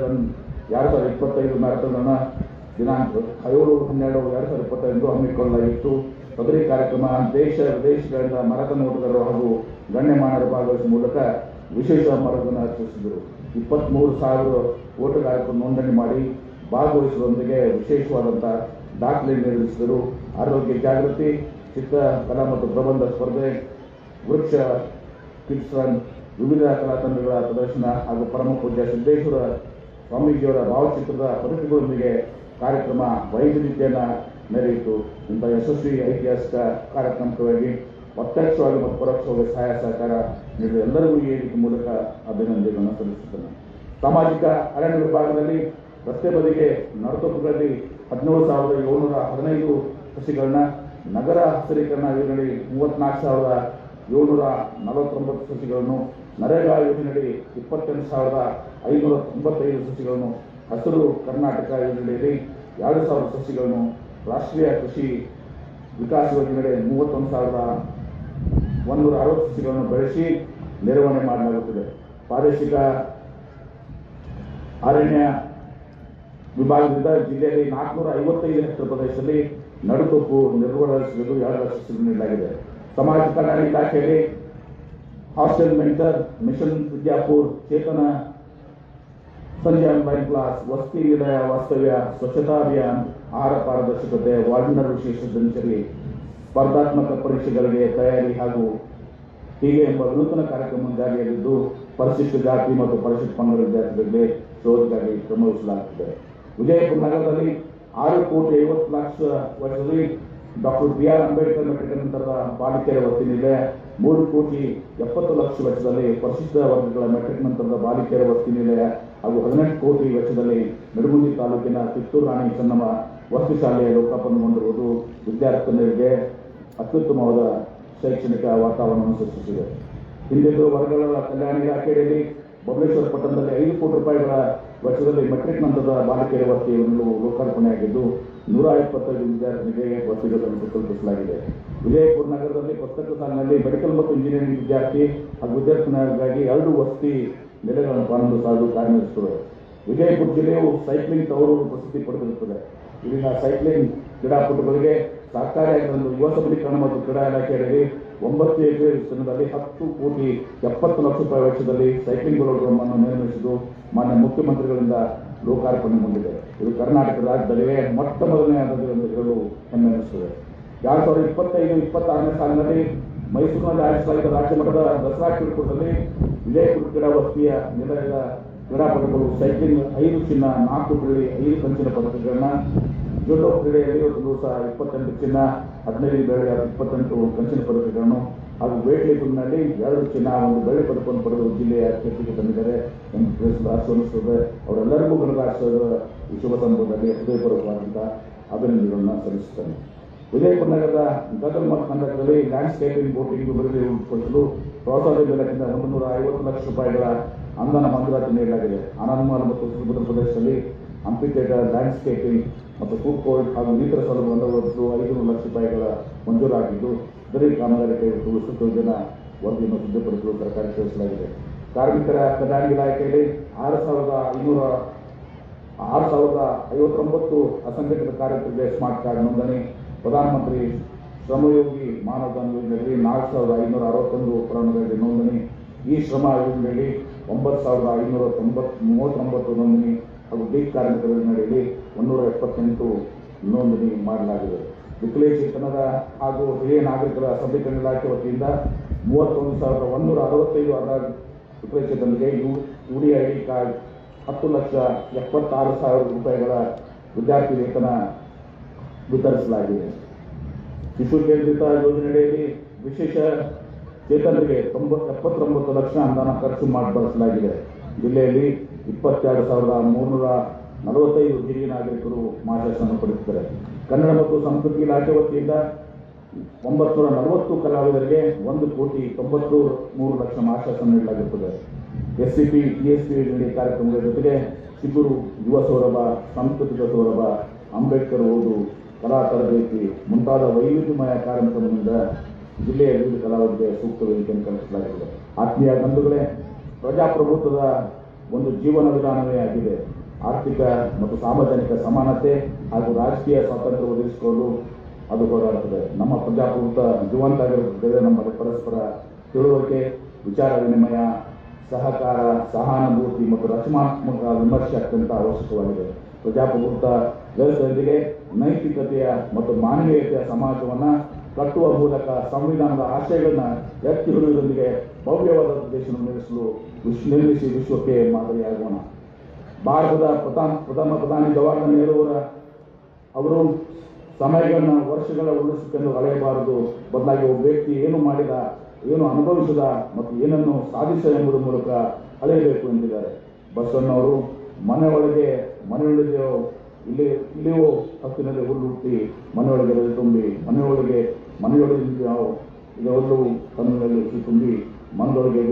2025 ಮ್ಯಾರಥಾನ್ ಅನ್ನು ದಿನಾಂಕ 7/12/2025 ಹಮ್ಮಿಕೊಳ್ಳಲಾಗಿತ್ತು. ಸದರಿ ಕಾರ್ಯಕ್ರಮ ದೇಶ ವಿದೇಶಗಳಿಂದ ಮ್ಯಾರಥಾನ್ ಓಟಗಾರರು ಹಾಗೂ ಗಣ್ಯಮಾನ್ಯರು ಭಾಗವಹಿಸುವ ಮೂಲಕ ವಿಶೇಷ ಮ್ಯಾರಥಾನ್ ಆಚರಿಸಿದರು. 23,000 ಓಟಗಾರರು ನೋಂದಣಿ ಮಾಡಿ ಭಾಗವಹಿಸುವುದರೊಂದಿಗೆ ವಿಶೇಷವಾದಂಥ ದಾಖಲೆ ನಿರ್ವಹಿಸಿದರು. ಆರೋಗ್ಯ ಜಾಗೃತಿ, ಚಿತ್ರಕಲಾ ಮತ್ತು ಪ್ರಬಂಧ ಸ್ಪರ್ಧೆ, ವೃಕ್ಷ ಕಿಡ್ಸ್, ವಿವಿಧ ಕಲಾ ತಂಡಗಳ ಪ್ರದರ್ಶನ ಹಾಗೂ ಪರಮ ಪೂಜ್ಯ ಸಿದ್ದೇಶ್ವರ ಸ್ವಾಮೀಜಿಯವರ ಭಾವಚಿತ್ರದ ಪ್ರತಿಗಳೊಂದಿಗೆ ಕಾರ್ಯಕ್ರಮ ವೈವಿಧ್ಯತೆಯನ್ನು ಮೆರೆಯಿತು. ಇಂಥ ಯಶಸ್ವಿ ಐತಿಹಾಸಿಕ ಕಾರ್ಯಕ್ರಮಕ್ಕಾಗಿ ಪ್ರತ್ಯಕ್ಷವಾಗಿ ಮತ್ತು ಪರೋಕ್ಷವಾಗಿ ಸಹಾಯ ಸಹಕಾರ ನೀಡಿದ ಎಲ್ಲರಿಗೂ ಈ ರೀತಿ ಮೂಲಕ ಅಭಿನಂದನೆಗಳನ್ನು ಸಲ್ಲಿಸುತ್ತೇನೆ. ಸಾಮಾಜಿಕ ಅರಣ್ಯ ವಿಭಾಗದಲ್ಲಿ ರಸ್ತೆ ಬದಿಗೆ ನರತೋಪುಗಳಲ್ಲಿ 17,715 ಸಸಿಗಳನ್ನ, ನಗರ ಹಸಿರೀಕರಣ ಯೋಜನೆಯಡಿ 34,749 ಸಸಿಗಳನ್ನು, ನರೇಗಾ ಯೋಜನೆಯಡಿ 28,595 ಸಸಿಗಳನ್ನು, ಹಸಿರು ಕರ್ನಾಟಕ ಯೋಜನೆಯಲ್ಲಿ 2,000 ಸಸಿಗಳನ್ನು, ರಾಷ್ಟ್ರೀಯ ಕೃಷಿ ವಿಕಾಸ ಯೋಜನೆಯಡಿ 31,160 ಸಸಿಗಳನ್ನು ಬೆಳೆಸಿ ನಿರ್ವಹಣೆ ಮಾಡಲಾಗುತ್ತದೆ. ಪ್ರಾದೇಶಿಕ ಅರಣ್ಯ ವಿಭಾಗದಿಂದ ಜಿಲ್ಲೆಯಲ್ಲಿ 455 ಹೆಕ್ಟೇರ್ ಪ್ರದೇಶದಲ್ಲಿ ನಡುತೊಪ್ಪು ನಿರ್ವಹಿಸಲು 2 ಲಕ್ಷ ಸಸಿಗಳನ್ನು ನೀಡಲಾಗಿದೆ. ಸಮಾಜ ಕಲ್ಯಾಣ ಇಲಾಖೆಯಲ್ಲಿ ಹಾಸ್ಟೆಲ್ ಮೆಂಟರ್, ಮಿಷನ್ ವಿದ್ಯಾಪುರ್, ಚೇತನ, ಸಂಜೆ ಆನ್ಲೈನ್ ಕ್ಲಾಸ್, ವಸತಿ ನಿಲಯ ವಾಸ್ತವ್ಯ, ಸ್ವಚ್ಛತಾ ಅಭಿಯಾನ, ಆಹಾರ ಪಾರದರ್ಶಕತೆ, ವಾರ್ಡಿನರ್ ವಿಶೇಷ ದಿನಚರಿ, ಸ್ಪರ್ಧಾತ್ಮಕ ಪರೀಕ್ಷೆಗಳಿಗೆ ತಯಾರಿ ಹಾಗೂ ಹೀಗೆ ಎಂಬ ನೂತನ ಕಾರ್ಯಕ್ರಮ ಜಾರಿಯಲ್ಲಿದ್ದು ಪರಿಶಿಷ್ಟ ಜಾತಿ ಮತ್ತು ಪರಿಶಿಷ್ಟ ಪಂಗಡ ವಿದ್ಯಾರ್ಥಿಗಳಿಗೆ ಶೋಧಕ್ಕಾಗಿ ಕ್ರಮ ವಹಿಸಲಾಗುತ್ತದೆ. ವಿಜಯಪುರ ನಗರದಲ್ಲಿ 6,50,00,000 ವರ್ಷದಲ್ಲಿ ಡಾಕ್ಟರ್ BR ಅಂಬೇಡ್ಕರ್ ಮೆಟ್ರಿಕ್ ನಂತರದ ಬಾಲಿಕೆಯರ ವಸತಿ ನಿಲಯ, 3,70,00,000 ವೆಚ್ಚದಲ್ಲಿ ಪರಿಶಿಷ್ಟ ವರ್ಗಗಳ ಮೆಟ್ರಿಕ್ ನಂತರದ ಬಾಲಿಕೆಯರ ವಸತಿ ನಿಲಯ ಹಾಗೂ 18 ಕೋಟಿ ವೆಚ್ಚದಲ್ಲಿ ನಡುಗುಂದಿ ತಾಲೂಕಿನ ಕಿತ್ತೂರು ರಾಣಿ ಚೆನ್ನಮ್ಮ ವಸತಿ ಶಾಲೆಯ ಲೋಕಾರ್ಪಣೆಗೊಂಡಿರುವುದು ವಿದ್ಯಾರ್ಥಿಗಳಿಗೆ ಅತ್ಯುತ್ತಮವಾದ ಶೈಕ್ಷಣಿಕ ವಾತಾವರಣವನ್ನು ಸೃಷ್ಟಿಸಿದೆ. ಹಿಂದಿದ್ದು ವರ್ಗಗಳ ಕಲ್ಯಾಣ ಇಲಾಖೆಯಲ್ಲಿ ಬಬಲೇಶ್ವರ ಪಟ್ಟಣದಲ್ಲಿ 5 ಕೋಟಿ ರೂಪಾಯಿಗಳ ವೆಚ್ಚದಲ್ಲಿ ಮೆಟ್ರಿಕ್ ನಂತರದ ಬಾಲಕಿಯರ ವಸತಿಯನ್ನು ಲೋಕಾರ್ಪಣೆಯಾಗಿದ್ದು 125 ವಿದ್ಯಾರ್ಥಿಗಳಿಗೆ ವಸತಿಗಳನ್ನು ಕಲ್ಪಿಸಲಾಗಿದೆ. ವಿಜಯಪುರ ನಗರದಲ್ಲಿ ಪ್ರಸಕ್ತ ಸಾಲಿನಲ್ಲಿ ಮೆಡಿಕಲ್ ಮತ್ತು ಇಂಜಿನಿಯರಿಂಗ್ ವಿದ್ಯಾರ್ಥಿ ಹಾಗೂ ವಿದ್ಯಾರ್ಥಿನಿಯರಿಗಾಗಿ 2 ವಸತಿ ನೆಲೆಗಳನ್ನು ಪ್ರಾರಂಭಿಸಲು ಕಾರ್ಯನಿರ್ವಹಿಸುತ್ತದೆ. ವಿಜಯಪುರ ಜಿಲ್ಲೆಯು ಸೈಕ್ಲಿಂಗ್ ತವರು ಪ್ರಸಿದ್ಧಿ ಪಡೆದಿರುತ್ತದೆ. ಇಲ್ಲಿನ ಸೈಕ್ಲಿಂಗ್ ಕ್ರೀಡಾಪಟುಗಳಿಗೆ ಸಹಕಾರಿಯಾಗಿರುವ ಯುವ ಸಬಲೀಕರಣ ಮತ್ತು ಕ್ರೀಡಾ ಇಲಾಖೆಯಲ್ಲಿ 9 ಎಕರೆ ವಿಸ್ತೀರ್ಣದಲ್ಲಿ 10,70,00,000 ವೆಚ್ಚದಲ್ಲಿ ಸೈಕ್ಲಿಂಗ್ ವೆಲೋಡ್ರೋಮನ್ನು ನಿರ್ಮಿಸಿದ್ದು ಮಾನ್ಯ ಮುಖ್ಯಮಂತ್ರಿಗಳಿಂದ ಲೋಕಾರ್ಪಣೆಗೊಂಡಿದೆ. ಇದು ಕರ್ನಾಟಕ ರಾಜ್ಯದಲ್ಲಿಯೇ ಮೊಟ್ಟ ಮೊದಲನೇ ಹಂತದಲ್ಲಿ ಎಂದು ಹೇಳಲು ಹೆಮ್ಮೆ ಎನಿಸುತ್ತದೆ. 2025-26ನೇ ಸಾಲಿನಲ್ಲಿ ಮೈಸೂರಿನಲ್ಲಿ ಆಯೋಜಿಸಲಾಗಿದ್ದ ರಾಜ್ಯ ಮಟ್ಟದ ದಸರಾ ಕ್ರೀಡಾಕೂಟದಲ್ಲಿ ವಿಜಯಪುರ ಕ್ರೀಡಾ ವಸತಿಯ ನಿಲಯದ ಕ್ರೀಡಾಪಟುಗಳು ಸೈಕ್ಲಿಂಗ್ 5 ಚಿನ್ನ, 4 ಬೆಳ್ಳಿ, 5 ಕಂಚಿನ ಪದಕಗಳನ್ನ, ಜೂಡೋ ಕ್ರೀಡೆಯಲ್ಲಿ 28 ಚಿನ್ನ, 15 ಬೆಳ್ಳಿ, 28 ಕಂಚಿನ ಪದಕಗಳನ್ನು ಹಾಗೂ ವೇಟ್ ಲಿಫ್ಟಿಂಗ್ನಲ್ಲಿ 2 ಚಿನ್ನ, 1 ಬೆಳ್ಳಿ ಪದಕವನ್ನು ಪಡೆದು ಜಿಲ್ಲೆಯ ಕೀರ್ತಿಗೆ ತಂದಿದ್ದಾರೆ ಎಂದು ತಿಳಿಸಲು ಆಶ್ವಾನಿಸುತ್ತದೆ. ಅವರೆಲ್ಲರಿಗೂ ಗಣರಾಜ್ಯೋತ್ಸವದ ಈ ಶುಭ ಸಂದರ್ಭದಲ್ಲಿ ಹೃದಯಪೂರ್ವಕವಾದಂತಹ ಅಭಿನಂದನೆಗಳನ್ನು ಸಲ್ಲಿಸುತ್ತೇನೆ. ವಿಜಯಪುರ ನಗರದ ಗಗನ್ಮಠ ಕಂದಕದಲ್ಲಿ ಲ್ಯಾಂಡ್ಸ್ಕೇಪಿಂಗ್ ಬೋಟಿಂಗ್ ಅಭಿವೃದ್ಧಿ ರೂಪಿಸಿಕೊಳ್ಳಲು ಪ್ರವಾಸೋದ್ಯಮ ಇಲಾಖೆಯಿಂದ 150 ಲಕ್ಷ ರೂಪಾಯಿಗಳ ಅನುದಾನ ಮಂಜೂರಾತಿ ನೀಡಲಾಗಿದೆ. ಆನಂದಮಾಲ್ ಮತ್ತು ಸುಭದ್ರ ಪ್ರದೇಶದಲ್ಲಿ ಹಂಪಿ ಥಿಯೇಟರ್, ಲ್ಯಾಂಡ್ಸ್ಕೇಪಿಂಗ್ ಮತ್ತು ಫುಡ್ ಕೋರ್ಟ್ ಹಾಗೂ ಇನ್ನಿತರ ಸೌಲಭ್ಯವನ್ನು ಒಟ್ಟು 500 ಲಕ್ಷ ರೂಪಾಯಿಗಳ ಮಂಜೂರಾಗಿದ್ದು, ಇದರಲ್ಲಿ ಕಾಮಗಾರಿ ಕೈಗೊಂಡು ವಿಸ್ತೃತ ಯೋಜನಾ ವರದಿಯನ್ನು ಸಿದ್ಧಪಡಿಸಲು ಸರ್ಕಾರ ತಿಳಿಸಲಾಗಿದೆ. ಕಾರ್ಮಿಕರ ಕಲ್ಯಾಣ ಇಲಾಖೆಯಲ್ಲಿ 6,059 ಅಸಂಘಟಿತ ಕಾರ್ಮಿಕರಿಗೆ ಸ್ಮಾರ್ಟ್ ಕಾರ್ಡ್ ನೋಂದಣಿ, ಪ್ರಧಾನಮಂತ್ರಿ ಶ್ರಮಯೋಗಿ ಮಾನಧನ್ ಯೋಜನೆಯಲ್ಲಿ 4,561 ಫಲಾನುಭವಿಗಳಿಗೆ ನೋಂದಣಿ, ಈ ಶ್ರಮ ಯೋಜನೆಯಲ್ಲಿ 9,539 ನೋಂದಣಿ ಹಾಗೂ ಬೀಗ್ ಕಾರ್ಮಿಕರ ಯೋಜನೆಯಲ್ಲಿ 178 ನೋಂದಣಿ ಮಾಡಲಾಗಿದೆ. ವಿಕಲಚೇತನರ ಹಾಗೂ ಹಿರಿಯ ನಾಗರಿಕರ ಸಬಲೀಕರಣ ಇಲಾಖೆ ವತಿಯಿಂದ 31,165 ವಿಕಲಚೇತನರಿಗೆ UDID ಕಾರ್ಡ್, 10,76,000 ರೂಪಾಯಿಗಳ ವಿದ್ಯಾರ್ಥಿ ವೇತನ ವಿತರಿಸಲಾಗಿದೆ. ಶಿಶು ಕೇಂದ್ರಿತ ಯೋಜನೆಯಲ್ಲಿ ವಿಶೇಷ ಚೇತನರಿಗೆ 79 ಲಕ್ಷ ಅನುದಾನ ಖರ್ಚು ಮಾಡಿ ಬಳಸಲಾಗಿದೆ. ಜಿಲ್ಲೆಯಲ್ಲಿ 22,345 ಹಿರಿಯ ನಾಗರಿಕರು ಮಾರ್ಗದರ್ಶನ ಪಡೆಯುತ್ತಾರೆ. ಕನ್ನಡ ಮತ್ತು ಸಂಸ್ಕೃತಿ ಇಲಾಖೆ ವತಿಯಿಂದ 940 ಕಲಾವಿದರಿಗೆ 1,93 ಲಕ್ಷ ಮಾರ್ಗದರ್ಶನ ನೀಡಲಾಗುತ್ತದೆ. SCP, TSP ಯೋಜನೆ ಕಾರ್ಯಕ್ರಮಗಳ ಜೊತೆಗೆ ಚಿಗುರು, ಯುವ ಸೌರಭ, ಸಾಂಸ್ಕೃತಿಕ ಸೌರಭ, ಅಂಬೇಡ್ಕರ್ ಓದು, ಕಲಾ ತರಬೇತಿ ಮುಂತಾದ ವೈವಿಧ್ಯಮಯ ಕಾರ್ಯಕ್ರಮದಿಂದ ಜಿಲ್ಲೆಯ ವಿವಿಧ ಕಲಾವಿದರಿಗೆ ಸೂಕ್ತ ವೇದಿಕೆಯನ್ನು ಕಲ್ಪಿಸಲಾಗಿದೆ. ಆತ್ಮೀಯ ಬಂಧುಗಳೇ, ಪ್ರಜಾಪ್ರಭುತ್ವದ ಒಂದು ಜೀವನ ವಿಧಾನವೇ ಆಗಿದೆ. ಆರ್ಥಿಕ ಮತ್ತು ಸಾಮಾಜಿಕ ಸಮಾನತೆ ಹಾಗೂ ರಾಜಕೀಯ ಸ್ವಾತಂತ್ರ್ಯ ಒದಗಿಸಿಕೊಂಡು ಅದು ಹೋರಾಡುತ್ತದೆ. ನಮ್ಮ ಪ್ರಜಾಪ್ರಭುತ್ವ ಜೀವಂತ ಆಗಿರುತ್ತದೆ. ನಮ್ಮಲ್ಲಿ ಪರಸ್ಪರ ತಿಳುವಳಿಕೆ, ವಿಚಾರ ವಿನಿಮಯ, ಸಹಕಾರ, ಸಹಾನುಭೂತಿ ಮತ್ತು ರಚನಾತ್ಮಕ ವಿಮರ್ಶೆ ಅತ್ಯಂತ ಅವಶ್ಯಕವಾಗಿದೆ. ಪ್ರಜಾಪ್ರಭುತ್ವ ವ್ಯವಸ್ಥೆಯೊಂದಿಗೆ ನೈತಿಕತೆಯ ಮತ್ತು ಮಾನವೀಯತೆಯ ಸಮಾಜವನ್ನು ಕಟ್ಟುವ ಮೂಲಕ ಸಂವಿಧಾನದ ಆಶಯಗಳನ್ನು ಎತ್ತಿ ಹಿಡಿಯುವುದರೊಂದಿಗೆ ಭವ್ಯವಾದ ದೇಶವನ್ನು ನಿರ್ಮಿಸಿ ವಿಶ್ವಕ್ಕೆ ಮಾದರಿಯಾಗೋಣ. ಭಾರತದ ಪ್ರಥಮ ಪ್ರಧಾನಿ ಜವಾಹರಲಾಲ್ ನೆಹರು ಅವರು ಸಮಯಗಳನ್ನು ವರ್ಷಗಳ ಉಳಿಸಿಕೊಂಡು ಅಳೆಯಬಾರದು, ಬದಲಾಗಿ ಒಬ್ಬ ವ್ಯಕ್ತಿ ಏನು ಮಾಡಿದ, ಏನು ಅನುಭವಿಸಿದ ಮತ್ತು ಏನನ್ನು ಸಾಧಿಸ ಎಂಬುದರ ಮೂಲಕ ಅಳೆಯಬೇಕು ಎಂದಿದ್ದಾರೆ. ಬಸವಣ್ಣವರು ಮನೆಯೊಳಗೆ ಇಲ್ಲಿಯೂ ಹತ್ತಿನಲ್ಲಿ ಹುಲ್ಲು ಹುಟ್ಟಿ ಮನೆಯೊಳಗೆ ತುಂಬಿ ಹುಲ್ಲು ತನ್ನಲ್ಲಿ ತುಂಬಿ ಮನದೊಳಗೆ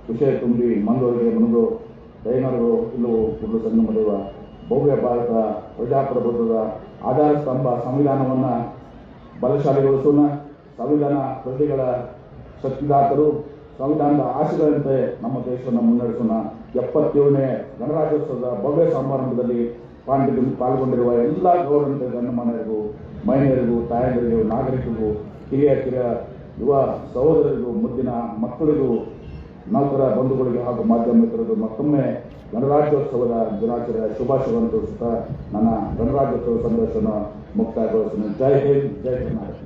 ವಿಷಯ ತುಂಬಿ ಮನದೊಳಗೆ ಮನದು ದೈನರು ಇಲ್ಲವೋ ಹುಲ್ಲು ಸಂಗಮದೇವ ಭವ್ಯ ಭಾರತ ಪ್ರಜಾಪ್ರಭುತ್ವದ ಆಧಾರ ಸ್ತಂಭ ಸಂವಿಧಾನವನ್ನು ಬಲಶಾಲಿಗೊಳಿಸೋಣ. ಸಂವಿಧಾನ ಪ್ರಜೆಗಳ ಶಕ್ತಿದಾತರು, ಸಂವಿಧಾನದ ಆಶೆಗಳಂತೆ ನಮ್ಮ ದೇಶವನ್ನು ಮುನ್ನಡೆಸೋಣ. 77ನೇ ಗಣರಾಜ್ಯೋತ್ಸವದ ಭವ್ಯ ಸಮಾರಂಭದಲ್ಲಿ ಪಾಲ್ಗೊಂಡಿರುವ ಎಲ್ಲ ಗೌರವಾನ್ವಿತ ಗಣ್ಯಮಾನ್ಯರಿಗೂ, ಮಹಿಳೆಯರಿಗೂ, ತಾಯಂದಿರಿಗೂ, ನಾಗರಿಕರಿಗೂ, ಕಿರಿಯ ಯುವ ಸಹೋದರರಿಗೂ, ಮುದ್ದಿನ ಮಕ್ಕಳಿಗೂ, ನೌಕರ ಬಂಧುಗಳಿಗೆ ಹಾಗೂ ಮಾಧ್ಯಮ ಮಿತ್ರರಿಗೂ ಮತ್ತೊಮ್ಮೆ ಗಣರಾಜ್ಯೋತ್ಸವದ ದಿನಾಚರಣೆಯ ಶುಭಾಶಯವನ್ನು ತಿಳಿಸುತ್ತಾ ನನ್ನ ಗಣರಾಜ್ಯೋತ್ಸವ ಸಂದೇಶವನ್ನು ಮುಕ್ತಾಯಗೊಳಿಸುತ್ತೇನೆ. ಜೈ ಹಿಂದ್, ಜೈ ಕರ್ನಾಟಕ.